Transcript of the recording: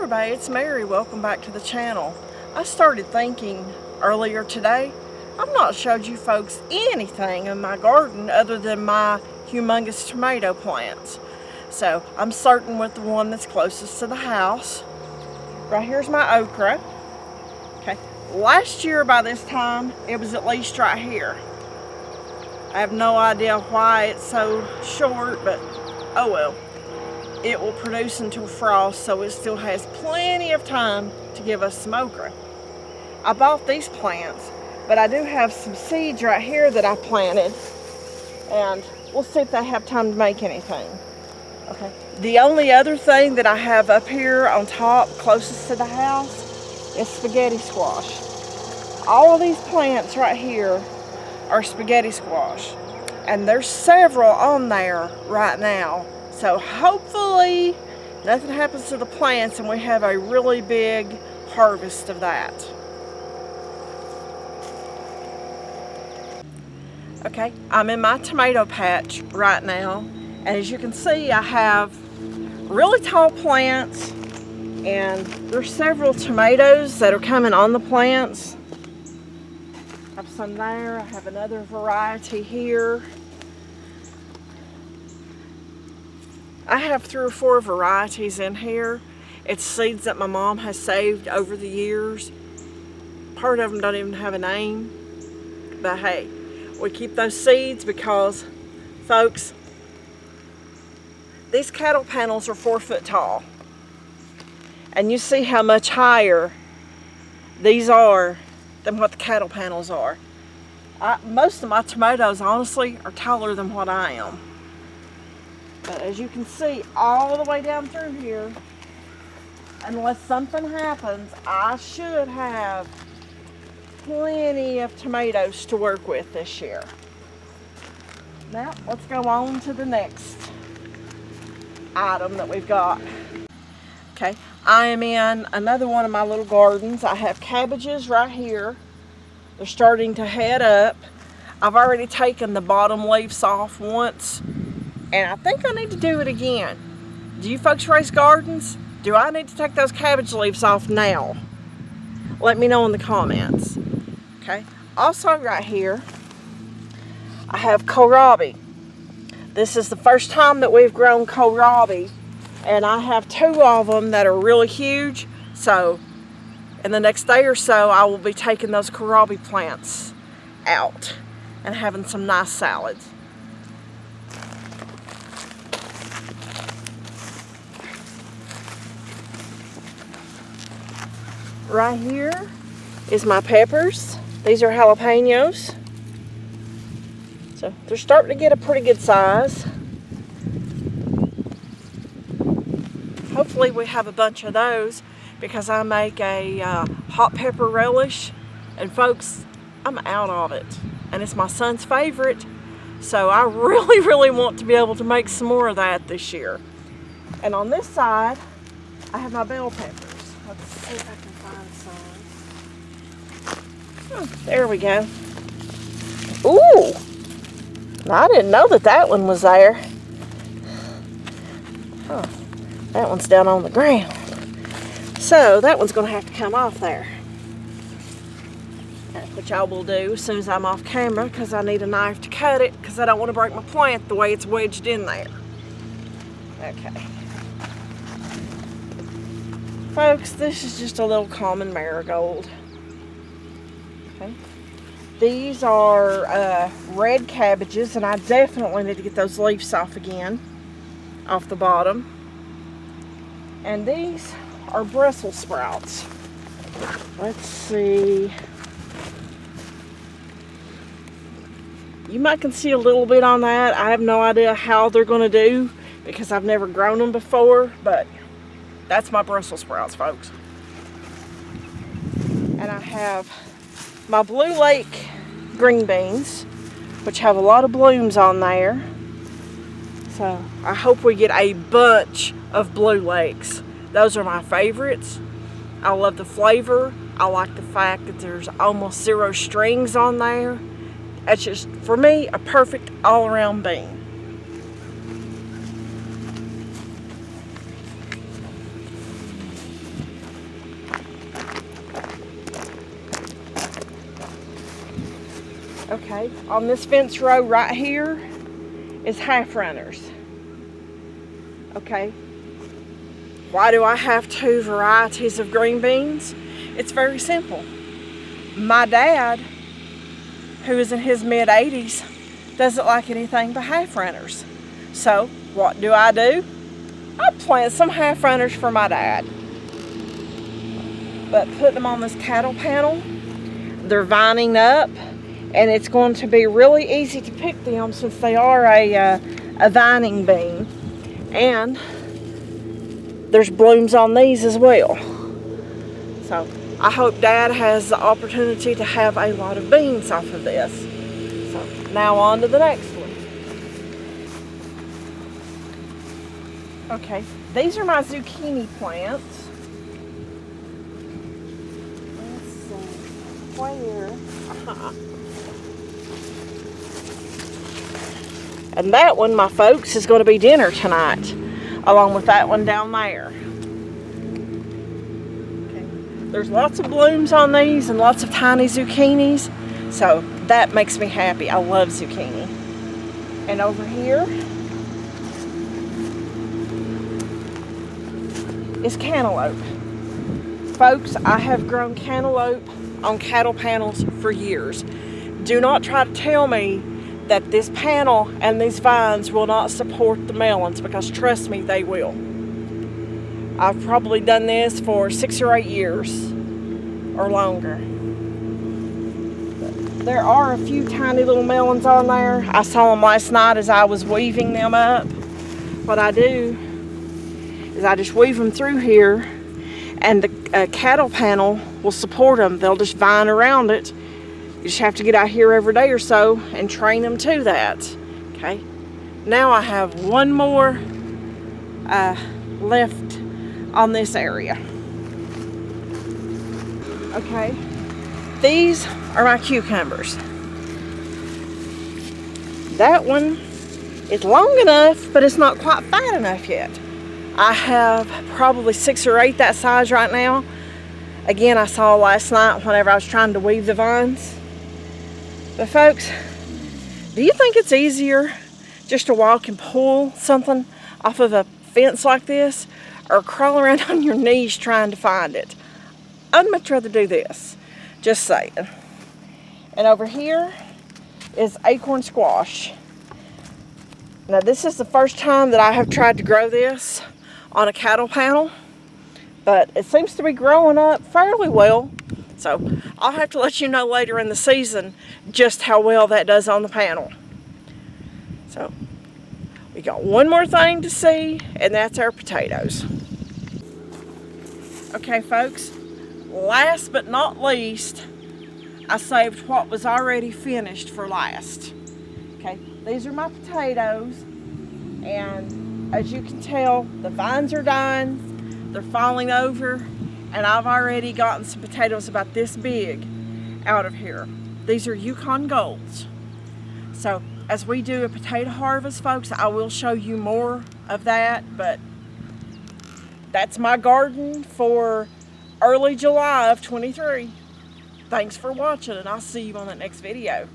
everybody, it's Mary. Welcome back to the channel. I started thinking earlier today, I've not showed you folks anything in my garden other than my humongous tomato plants. So I'm starting with the one that's closest to the house. Right here's my okra. Okay, last year by this time it was at least right here. I have no idea why it's so short, but oh well. It will produce until frost, so it still has plenty of time to give us some okra. I bought these plants, but I do have some seeds right here that I planted, and we'll see if they have time to make anything. Okay. The only other thing that I have up here on top, closest to the house, is spaghetti squash. All of these plants right here are spaghetti squash, and there's several on there right now. So hopefully nothing happens to the plants and we have a really big harvest of that. Okay, I'm in my tomato patch right now, and as you can see I have really tall plants, and there's several tomatoes that are coming on the plants. I have some there, I have another variety here. I have 3 or 4 varieties in here. It's seeds that my mom has saved over the years. Part of them don't even have a name. But hey, we keep those seeds because, folks, these cattle panels are 4 foot tall. And you see how much higher these are than what the cattle panels are. Most of my tomatoes, honestly, are taller than what I am. But as you can see, all the way down through here, unless something happens, I should have plenty of tomatoes to work with this year. Now, let's go on to the next item that we've got. Okay, I am in another one of my little gardens. I have cabbages right here. They're starting to head up. I've already taken the bottom leaves off once, and I think I need to do it again. Do you folks raise gardens? Do I need to take those cabbage leaves off now? Let me know in the comments. Okay. Also right here, I have kohlrabi. This is the first time that we've grown kohlrabi, and I have 2 of them that are really huge. So in the next day or so, I will be taking those kohlrabi plants out and having some nice salads. Right here is my peppers. These are jalapenos. So they're starting to get a pretty good size. Hopefully we have a bunch of those because I make a hot pepper relish. And folks, I'm out of it. And it's my son's favorite. So I really want to be able to make some more of that this year. And on this side, I have my bell peppers. Let's see if I can find some. Oh, there we go. Ooh! I didn't know that one was there. Oh, that one's down on the ground. So that one's going to have to come off there. Which I will do as soon as I'm off camera, because I need a knife to cut it, because I don't want to break my plant the way it's wedged in there. Okay. Folks, this is just a little common marigold. Okay. These are red cabbages, and I definitely need to get those leaves off again, off the bottom. And these are Brussels sprouts. Let's see. You might can see a little bit on that. I have no idea how they're going to do because I've never grown them before, but that's my Brussels sprouts, folks. And I have my Blue Lake green beans, which have a lot of blooms on there. So I hope we get a bunch of Blue Lakes. Those are my favorites. I love the flavor. I like the fact that there's almost 0 strings on there. It's just, for me, a perfect all-around bean. Okay, on this fence row right here is half runners. Okay, why do I have 2 varieties of green beans? It's very simple. My dad, who is in his mid-80s, doesn't like anything but half runners. So what do? I plant some half runners for my dad. But putting them on this cattle panel, they're vining up, and it's going to be really easy to pick them since they are a vining bean. And there's blooms on these as well. So I hope Dad has the opportunity to have a lot of beans off of this. So now on to the next one. Okay, these are my zucchini plants. Let's see, where? And that one, my folks, is going to be dinner tonight, along with that one down there. Okay. There's lots of blooms on these and lots of tiny zucchinis, so that makes me happy. I love zucchini. And over here is cantaloupe. Folks, I have grown cantaloupe on cattle panels for years. Do not try to tell me that this panel and these vines will not support the melons, because trust me, they will. I've probably done this for 6 or 8 years or longer. There are a few tiny little melons on there. I saw them last night as I was weaving them up. What I do is I just weave them through here, and the cattle panel will support them. They'll just vine around it. You just have to get out here every day or so and train them to that. Okay. Now I have one more left on this area. Okay. These are my cucumbers. That one is long enough, but it's not quite fat enough yet. I have probably 6 or 8 that size right now. Again, I saw last night whenever I was trying to weave the vines. But folks, do you think it's easier just to walk and pull something off of a fence like this, or crawl around on your knees trying to find it? I'd much rather do this. Just saying. And over here is acorn squash. Now this is the first time that I have tried to grow this on a cattle panel, but it seems to be growing up fairly well. So I'll have to let you know later in the season just how well that does on the panel. So we got one more thing to see, and that's our potatoes. Okay folks, last but not least, I saved what was already finished for last. Okay, these are my potatoes, and as you can tell, the vines are done, they're falling over, and I've already gotten some potatoes about this big out of here. These are Yukon Golds. So as we do a potato harvest, folks, I will show you more of that, but that's my garden for early July of 23. Thanks for watching, and I'll see you on the next video.